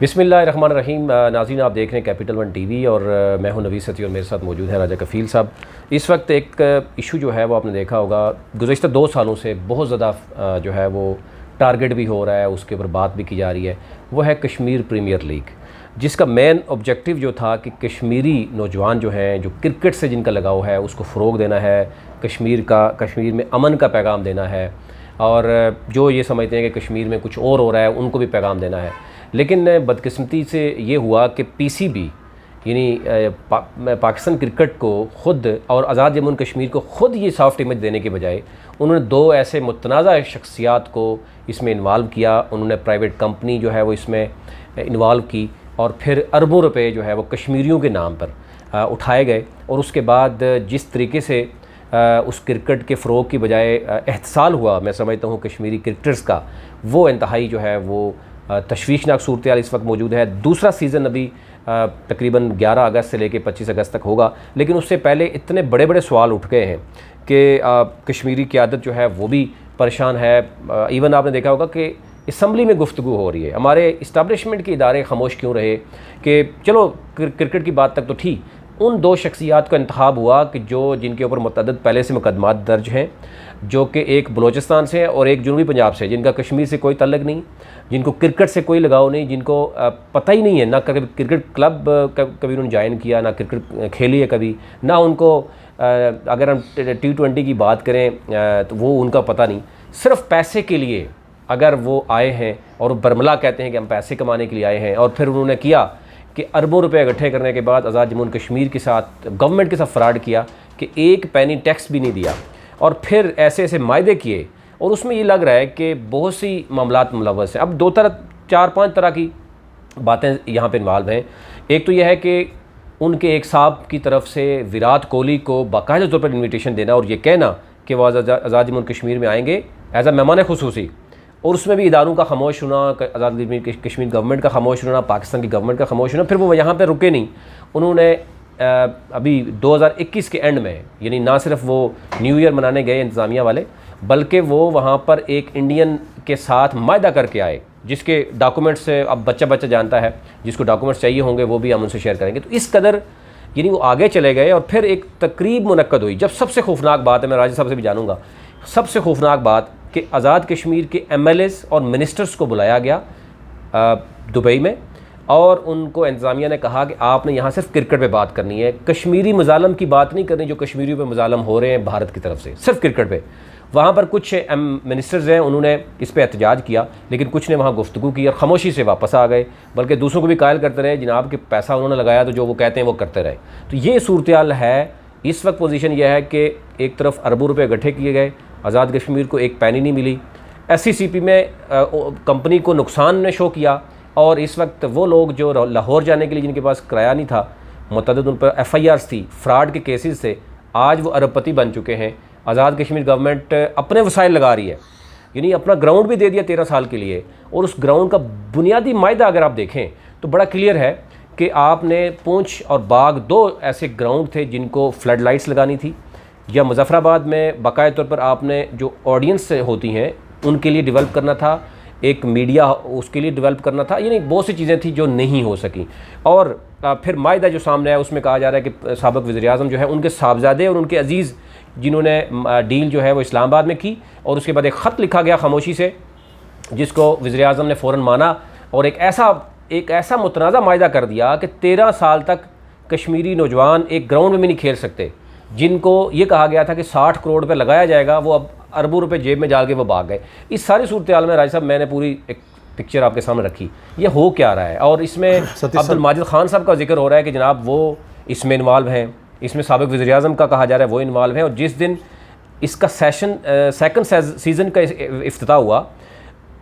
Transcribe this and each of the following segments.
बिस्मिल्लाहिर्रहमानिर्रहीम। नाज़रीन, आप देख रहे हैं कैपिटल वन टीवी और मैं हूं नवीस सती और मेरे साथ मौजूद है राजा कफ़ील साहब। इस वक्त एक इशू जो है वो आपने देखा होगा, गुज़श्ता 2 सालों से बहुत ज़्यादा जो है वो टारगेट भी हो रहा है, उसके ऊपर बात भी की जा रही है। वो है कश्मीर प्रीमियर लीग, जिसका मेन ऑब्जेक्टिव जो था कि कश्मीरी नौजवान जो हैं, जो क्रिकेट से जिनका लगाव है, उसको फ़रोग़ देना है, कश्मीर में अमन का पैगाम देना है, और जो ये समझते हैं कि कश्मीर में कुछ और हो रहा है उनको भी पैगाम देना है। लेकिन बदकिस्मती से ये हुआ कि पीसीबी यानी पाकिस्तान क्रिकेट को ख़ुद और आज़ाद जम्मू कश्मीर को ख़ुद ये सॉफ्ट इमेज देने के बजाय उन्होंने 2 ऐसे मुतनाज़ा शख्सियात को इसमें इन्वॉल्व किया। उन्होंने प्राइवेट कंपनी जो है वो इसमें इन्वॉल्व की और फिर अरबों रुपए जो है वो कश्मीरियों के नाम पर उठाए गए। और उसके बाद जिस तरीके से उस क्रिकेट के फ़रोग़ की बजाय एहतसाल हुआ, मैं समझता हूँ कश्मीरी क्रिकेटर्स का, वो इंतहाई जो है वो तशवीशनाक सूरत हाल इस वक्त मौजूद है। दूसरा सीज़न अभी तकरीबन 11 अगस्त से लेकर 25 अगस्त तक होगा, लेकिन उससे पहले इतने बड़े बड़े सवाल उठ गए हैं कि कश्मीरी क़यादत जो है वो भी परेशान है। इवन आपने देखा होगा कि असम्बली में गुफ्तगू हो रही है, हमारे इस्टैब्लिशमेंट के इदारे खामोश क्यों रहे कि चलो क्रिकेट की बात तक तो थी। उन 2 शख्सियात का इंतखाब हुआ कि जिनके ऊपर मुतअद्दिद पहले से मुकदमात दर्ज हैं, जो कि एक बलूचिस्तान से है और एक जनूबी पंजाब से, जिनका कश्मीर से कोई तल्लुक़ नहीं, जिनको क्रिकेट से कोई लगाव नहीं, जिनको पता ही नहीं है, ना कभी क्रिकेट क्लब कभी उन्होंने ज्वाइन किया, ना क्रिकेट खेली है कभी, ना उनको अगर हम T20 की बात करें तो वो उनका पता नहीं। सिर्फ पैसे के लिए अगर वो आए हैं और बरमला कहते हैं कि हम पैसे कमाने के लिए आए हैं, और फिर उन्होंने किया कि अरबों रुपए इकट्ठे करने के बाद आज़ाद जम्मू कश्मीर के साथ, गवर्नमेंट के साथ फ्रॉड किया कि 1 पैनी टैक्स भी नहीं दिया, और फिर ऐसे ऐसे मायदे किए। और उसमें ये लग रहा है कि बहुत सी मामलात मुलव्वस हैं। अब 4-5 तरह की बातें यहाँ पे इन्वॉल्व हैं। एक तो यह है कि उनके एक साहब की तरफ से विराट कोहली को बाकायदा तौर पर इन्विटेशन देना और ये कहना कि वो आज़ाद जम्मू कश्मीर में आएंगे एज अ मेहमान खुसूसी, और उसमें भी इदारों का खामोश होना, आज़ाद कश्मीर गवर्नमेंट का खामोश होना, पाकिस्तान की गवर्नमेंट का खामोश होना। फिर वो यहाँ पे रुके नहीं, उन्होंने अभी 2021 के एंड में, यानी ना सिर्फ वो न्यू ईयर मनाने गए इंतज़ामिया वाले, बल्कि वो वहाँ पर एक इंडियन के साथ मायदा करके आए, जिसके डॉक्यूमेंट्स अब बच्चा जानता है, जिसको डॉक्यूमेंट्स चाहिए होंगे वो भी हम उनसे शेयर करेंगे। तो इस कदर यानी वो आगे चले गए। और फिर एक तकरीब मुनक्कद हुई, जब सबसे खौफनाक बात है, मैं राजा साहब से भी जानूँगा, सबसे खौफनाक बात कि आज़ाद कश्मीर के MLAs और मिनिस्टर्स को बुलाया गया दुबई में, और उनको इंतज़ामिया ने कहा कि आपने यहाँ सिर्फ क्रिकेट पे बात करनी है, कश्मीरी मज़ालम की बात नहीं करनी जो कश्मीरियों पे मज़ालम हो रहे हैं भारत की तरफ से, सिर्फ क्रिकेट पे। वहाँ पर कुछ मिनिस्टर्स हैं, उन्होंने इस पर एहतजाज किया, लेकिन कुछ ने वहाँ गुफ्तगू की और ख़ामोशी से वापस आ गए, बल्कि दूसरों को भी कायल करते रहे, जनाब के पैसा उन्होंने लगाया तो जो वो कहते हैं वो करते रहे। तो ये सूरत हाल है इस वक्त। पोजीशन यह है कि एक तरफ अरबों रुपए इकट्ठे किए गए, आज़ाद कश्मीर को 1 पैनी नहीं मिली, SCCP में कंपनी को नुकसान ने शो किया, और इस वक्त वो लोग जो लाहौर जाने के लिए जिनके पास किराया नहीं था, मुतअद्दिद उन पर FIRs थी, फ्रॉड के केसेस थे, आज वो अरबपति बन चुके हैं। आज़ाद कश्मीर गवर्नमेंट अपने वसाइल लगा रही है, यानी अपना ग्राउंड भी दे दिया 13 साल के लिए, और उस ग्राउंड का बुनियादी मायदा अगर आप देखें तो बड़ा क्लियर है कि आपने पूंछ और बाग 2 ऐसे ग्राउंड थे जिनको फ्लड लाइट्स लगानी थी, या मुजफ्फराबाद में बाकायदा तौर पर आपने जो ऑडियंस होती हैं उनके लिए डेवलप करना था, एक मीडिया उसके लिए डेवलप करना था, यानी बहुत सी चीज़ें थी जो नहीं हो सकी। और फिर मायदा जो सामने आया उसमें कहा जा रहा है कि साबिक़ वज़ीर-ए-आज़म जो है, उनके साहबजादे और उनके अजीज़ जिन्होंने डील जो है वो इस्लामाबाद में की, और उसके बाद एक ख़त लिखा गया खामोशी से, जिसको वज़ीर-ए-आज़म ने फ़ौरन माना, और एक ऐसा मुतनाज़ा मायदा कर दिया कि 13 साल तक कश्मीरी नौजवान एक ग्राउंड में भी नहीं खेल सकते, जिनको ये कहा गया था कि 60 करोड़ रुपये लगाया जाएगा, वो अब अरबों रुपए जेब में डाल के वो भाग गए। इस सारी सूरत हाल में राज साहब मैंने पूरी एक पिक्चर आपके सामने रखी, ये हो क्या रहा है। और इसमें अब्दुल माजिद खान साहब का जिक्र हो रहा है कि जनाब वो इसमें इन्वॉल्व हैं, इसमें साबिक़ वज़ीर-ए-आज़म का कहा जा रहा है वो इन्वॉल्व हैं। और जिस दिन इसका सेकंड सीज़न का इफ्तिताह हुआ,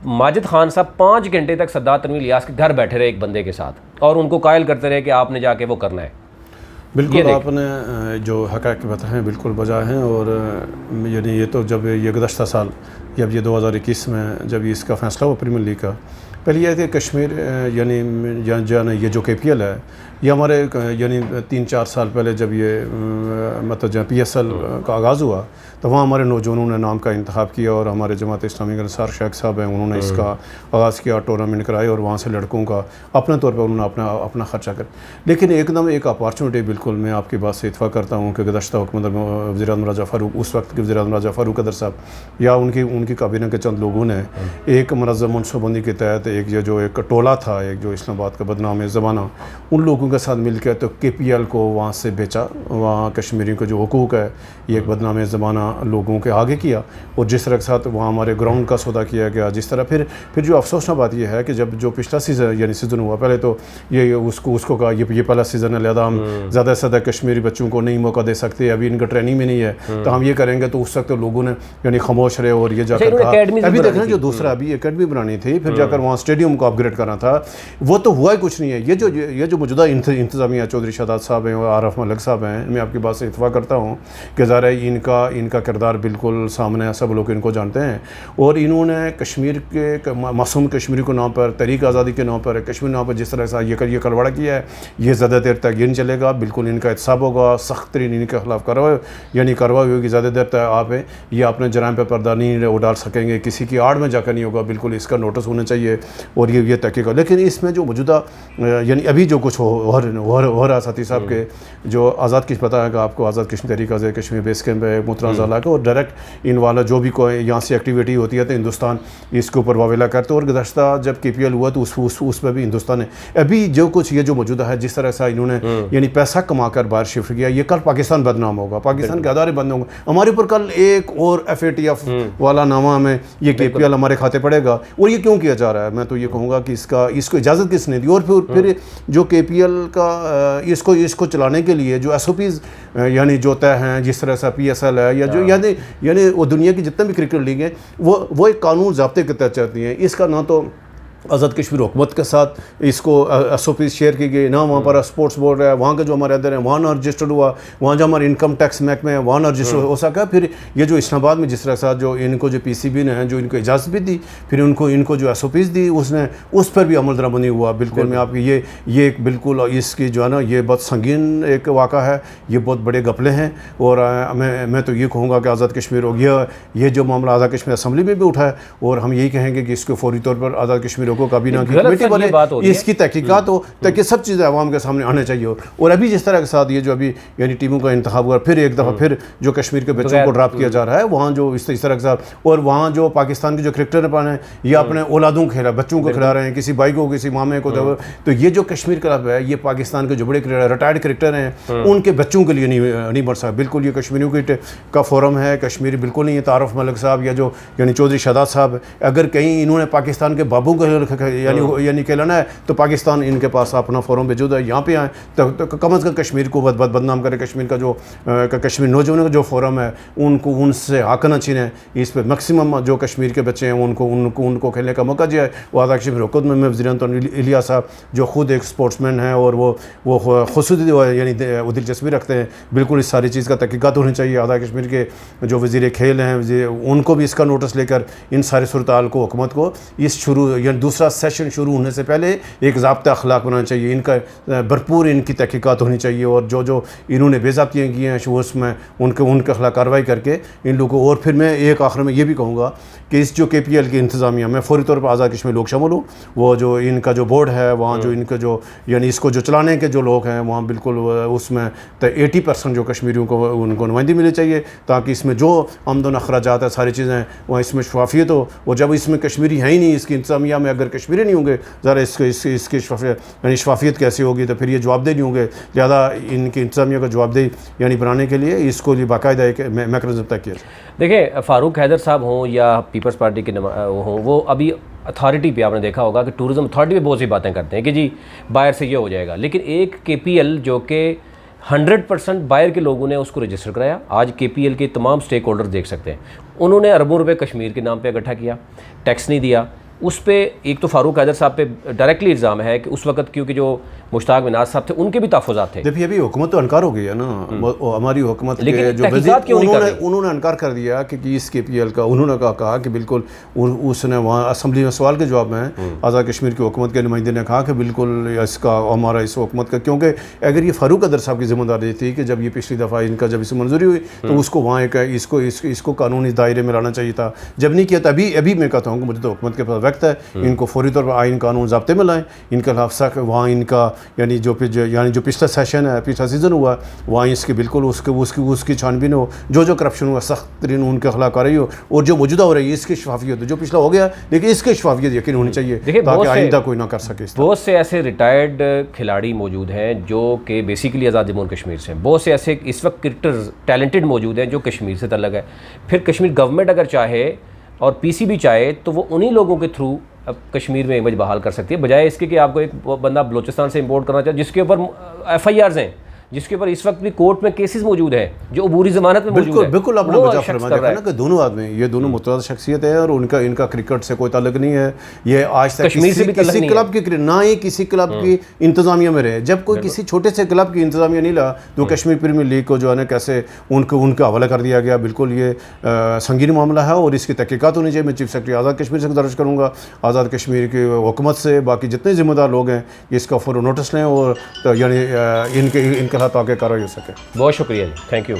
माजिद खान साहब 5 घंटे तक सरदार तनवीर इलियास के घर बैठे रहे एक बंदे के साथ, और उनको कायल करते रहे कि आपने जाके वो करना है। बिल्कुल आपने जो हक़ाइक़ बताए हैं बिल्कुल बजा हैं। और यानी ये तो जब ये गुज़श्ता साल, जब ये 2021 में जब इसका फ़ैसला हुआ प्रीमियर लीग का, पहले ये थी कश्मीर यानी ये जो KPL है ये हमारे यानी 3-4 साल पहले जब ये मतलब जब PSL का आगाज़ हुआ तो वहाँ हमारे नौजवानों ने नाम का इंतखाब किया और हमारे जमात इस्लामी के अंसार शेख साहब हैं, उन्होंने इसका आगाज़ किया, टूर्नामेंट कराए और वहाँ से लड़कों का अपने तौर पर उन्होंने अपना ख़र्चा कर। लेकिन एकदम एक अपॉर्चुनिटी, बिल्कुल मैं आपकी बात से इत्फाक़ करता हूँ कि गुज़श्ता हुकूमत वज़ीर-ए-आज़म राजा फ़ारूक, उस वक्त के वज़ीर-ए-आज़म राजा फ़ारूक अदर साहब या उनकी काबीना के चंद लोगों ने एक मुनज़्ज़म मनसूबाबंदी के तहत एक टोला था, एक जो इस्लामाबाद का बदनाम ज़माना, उन लोगों के साथ मिल के तो KPL को वहाँ से बेचा। वहाँ कश्मीरियों का जो हुकूक है ये एक बदनाम ज़माना लोगों के आगे किया और जिस तरह के साथ वहाँ हमारे ग्राउंड का सौदा किया गया, जिस तरह फिर जो अफसोसनाक बात यह है कि जब जो पिछला सीज़न यानी सीज़न हुआ, पहले तो ये उसको कहा ये पहला सीज़न है, लिहाजा हम ज़्यादा से ज़्यादा कश्मीरी बच्चों को नहीं मौका दे सकते, अभी इनका ट्रेनिंग में नहीं है तो हम ये करेंगे। तो उस वक्त तो लोगों ने यानी खामोश रहे और ये जाकर कहा अभी देखना जो दूसरा अभी एकेडमी बनानी थी, फिर जाकर वहाँ स्टेडियम को अपग्रेड करना था, वो तो हुआ ही कुछ नहीं है। ये जो मौजूदा इंतज़ामिया चौधरी शादात साहब हैं और आरफ मलिक साहब हैं, मैं आपकी बात से इत्फाक़ करता हूँ कि ज़ाहिर है इनका किरदार बिल्कुल सामने है, सब लोग इनको जानते हैं और इन्होंने कश्मीर के मासूम कश्मीरी को नाम पर, तहरीक आज़ादी के नाम पर, कश्मीर नाम पर जिस तरह से ये कलवाड़ा किया है, ये ज़्यादा देर तक ये नहीं चलेगा। बिल्कुल इनका एहतसाब होगा, सख्त तरीन इनके खिलाफ कार्रवाई होगी। ज़्यादा देर तक आप ये अपने जराइम पर पर्दा नहीं डाल सकेंगे, किसी की आड़ में जाकर नहीं होगा, बिल्कुल इसका नोटिस होना चाहिए और ये तहकीक़ात। लेकिन इसमें जो मौजूदा यानी अभी जो कुछ हो रहा साथी साहब के जो आज़ाद किश्मीर, पता है कि आपको आज़ाद कश्मीर तहरीक आज़ाद कश्मीर बेस कैंप है मुतनाज़ा का, और डायरेक्ट इन वाला जो भी कोई यहाँ से एक्टिविटी होती है तो हिंदुस्तान इसके ऊपर वावेला करते हैं। और गुज़श्ता जब KPL हुआ तो उस पर भी हिंदुस्तान है अभी जो कुछ ये जो मौजूदा है, जिस तरह से इन्होंने यानी पैसा कमा कर बाहर शिफ्ट किया, ये कल पाकिस्तान बदनाम होगा, पाकिस्तान के अदारे बंद होंगे, हमारे ऊपर कल एक और FATF वाला नामा में ये KPL हमारे खाते पड़ेगा। और ये क्यों किया जा रहा है? मैं तो ये कहूँगा कि इसको इजाज़त किसने दी? और फिर जो KPL का इसको चलाने के लिए जो SOPs यानी जो तय हैं, जिस तरह से PSL है या जो यानी वो दुनिया की जितने भी क्रिकेट लीग हैं वो एक कानून ज़ाब्ते के तहत चलती हैं। इसका ना तो आज़ाद कश्मीर हुकूमत के साथ इसको SOP शेयर की गई, ना वहाँ पर स्पोर्ट्स बोर्ड है, वहाँ के जो हमारे अदर हैं वहाँ ना रजिस्टर्ड हुआ, वहाँ जो हमारे इनकम टैक्स महकमे है वहाँ ना रजिस्टर हो सका। फिर ये जो इस्लामाबाद में जिस तरह के साथ जो इनको जो PCB ने जो इनको इजाज़त भी दी, फिर इनको जो SOPs दी उसने उस पर भी अमल दरामदी हुआ। बिल्कुल मैं आपकी ये एक बिल्कुल इसकी जो है ना ये बहुत संगीन एक वाक़ा है, ये बहुत बड़े घपले हैं। और मैं तो ये कहूँगा कि आज़ाद कश्मीर हो गया, ये जो मामला आज़ाद कश्मीर असम्बली में भी उठा है और हम यही कहेंगे कि इसको फौरी तौर पर आज़ाद कश्मीर को काबीना की कमेटी बने, इसकी तहकीकात हो ताकि सब चीज़ें आवाम के सामने आने चाहिए। और अभी जिस तरह के साथ ये जो अभी यानी टीमों का इंतखाब हुआ, फिर एक दफ़ा फिर जो कश्मीर के बच्चों को ड्राफ्ट किया जा रहा है वहाँ जो इस तरह के साथ, और वहाँ जो पाकिस्तान के जो क्रिकेटर हैं ये अपने औलादों को बच्चों को खिला रहे हैं, किसी भाई को किसी मामे को। तो ये जो कश्मीर क्लब है ये पाकिस्तान के जो बड़े रिटायर्ड क्रिकेटर हैं उनके बच्चों के लिए नहीं बढ़ सकता। बिल्कुल ये कश्मीरियों का फोरम है, कश्मीरी बिल्कुल नहीं है। तारफ मलिक साहब या जो यानी चौधरी शादात साहब, अगर कहीं इन्होंने पाकिस्तान के बाबू को यानी कहलाना है तो पाकिस्तान इनके पास अपना फोरम मौजूद है, यहाँ पे आए तो कम अज़ कम कश्मीर को बदनाम करे। कश्मीर का जो कश्मीर नौजवानों का जो फोरम है उनसे आकना छीने, इस पर मैक्सिमम जो कश्मीर के बच्चे हैं उनको खेलने का मौका दिया है। वो आज़ाद कश्मीर हुकूमत में वज़ीर इलियास साहब जो ख़ुद एक स्पोर्ट्समैन है और वो खुसूसी यानी दिलचस्पी रखते हैं, बिल्कुल इस सारी चीज़ का तहकीकात होनी चाहिए। आज़ाद कश्मीर के जो वज़ीर खेल हैं उनको भी इसका नोटिस लेकर इन सारे सूरत-ए-हाल को हुकूमत को इस यानी दूसरा सेशन शुरू होने से पहले एक ज़ाब्ता अखलाक बनाना चाहिए, इनका भरपूर इनकी तहकीकात होनी चाहिए। और जो इन्होंने बेज़ाब्तियाँ की हैं उसमें उनके खिलाफ कार्रवाई करके इन लोगों को। और फिर मैं एक आखिर में ये भी कहूँगा कि इस जो KPL की इंतज़ामिया में फौरी तौर पर आज़ाद कश्मीर लोग शामिल हो, वो जो इनका जो बोर्ड है वहाँ जो इनका जो यानी इसको जो चलाने के जो लोग हैं वहाँ बिल्कुल उसमें तो 80% जो कश्मीरियों को उनको नुमाइंदी मिलनी चाहिए, ताकि इसमें जो आमदन अखराजात है सारी चीज़ें वहाँ इसमें शफाफियत हो। और जब इसमें कश्मीरी है ही नहीं, इसकी इंतज़ामिया में अगर कश्मीरी नहीं होंगे, ज़रा इसकी शफाफियत कैसे होगी? तो फिर ये जवाबदेही नहीं होंगे। ज़्यादा इनकी इंतज़ामिया का जवाबदेही यानी बनाने के लिए इसको लिए बाकायदा एक मैकेनिज़्म तय किया। देखिए फ़ारूक हैदर साहब हों या पीपल्स पार्टी के हों, वो अभी अथॉरिटी पे आपने देखा होगा कि टूरिज़म अथॉरिटी पे बहुत सी बातें करते हैं कि जी बाहर से ये हो जाएगा, लेकिन एक KPL जो कि 100% बाहर के लोगों ने उसको रजिस्टर कराया। आज KPL के तमाम स्टेक होल्डर देख सकते हैं, उन्होंने अरबों रुपए कश्मीर के नाम पे इकट्ठा किया, टैक्स नहीं दिया, उस पे एक तो फारूक हैदर साहब पे डायरेक्टली इल्ज़ाम है कि उस वक्त क्योंकि जो मुश्ताक मिनाज साहब थे उनके भी तहफ़्फ़ुज़ात थे। देखिए अभी हुकूमत तो इनकार हो गई है ना, हमारी हुकूमत के लेकिन जो तहक़ीक़ात क्यों नहीं कर रही? उन्होंने इनकार कर दिया कि इस KPL का उन्होंने कहा कि बिल्कुल उसने वहाँ असम्बली में सवाल के जवाब में आज़ाद कश्मीर की हुकूमत के नुमाइंदे ने कहा कि बिल्कुल इसका हमारा इस हुकूमत का, क्योंकि अगर ये फारूक हैदर साहब की जिम्मेदारी थी कि जब ये पिछली दफ़ा इनका जब इसे मंजूरी हुई तो उसको वहाँ एक इसको कानूनी दायरे में लाना चाहिए था, जब नहीं किया तभी अभी मैं कहता हूँ कि मुझे तो हुकूमत के पास वक्त है, इनको फौरी तौर पर आइन कानून ज़ाब्ते में लाएँ, इनके खिलाफ वहाँ इनका यानी जो पिछला सेशन है, पिछला सीज़न हुआ वहाँ इसके बिल्कुल उसकी छानबीन हो, जो करप्शन हुआ सख्त तरीन उनके खिलाफ कार्रवाई हो, और जो मौजूदा हो रही है इसकी शफाफियत हो, जो पिछला हो गया लेकिन इसकी शफाफियत यकीन होनी चाहिए ताकि आइंदा कोई ना कर सके। बहुत से ऐसे रिटायर्ड खिलाड़ी मौजूद हैं जो कि बेसिकली आज़ाद जम्मू कश्मीर से हैं, बहुत से ऐसे इस वक्त क्रिकेटर्स टैलेंटेड मौजूद हैं जो कश्मीर से तल्लक है। फिर कश्मीर गवर्नमेंट अगर चाहे और PCB चाहे तो वो उन्हीं लोगों के थ्रू अब कश्मीर में इमेज बहाल कर सकती है, बजाय इसके कि आपको एक बंदा बलोचिस्तान से इंपोर्ट करना चाहिए जिसके ऊपर FIRs हैं, जिसके ऊपर इस वक्त भी कोर्ट में केसेस मौजूद है, जो अबूरी जमानत में मौजूद है। बिल्कुल आपने वजह फरमाया देखा ना कि दोनों आदमी ये दोनों मुतअद्दिद शख्सियत है और इनका क्रिकेट से कोई ताल्लुक नहीं है, ये आज तक कश्मीर से भी किसी क्लब की ना ही किसी क्लब की इंतजामिया में रहे। जब कोई किसी छोटे से क्लब की इंतजामिया नहीं ला तो कश्मीर प्रीमियर लीग को जो है ना कैसे उनका हवाला कर दिया गया। बिल्कुल ये संगीन मामला है और इसकी तहकीकात होनी चाहिए। मैं चीफ सेक्रेटरी आज़ाद कश्मीर से गुजारिश करूँगा, आज़ाद कश्मीर की हुकूमत से, बाकी जितने जिम्मेदार लोग हैं इसका फ़ौरन नोटिस लें और यानी इनके खिलाफ आगे कार्रवाई हो सके। बहुत शुक्रिया जी, थैंक यू।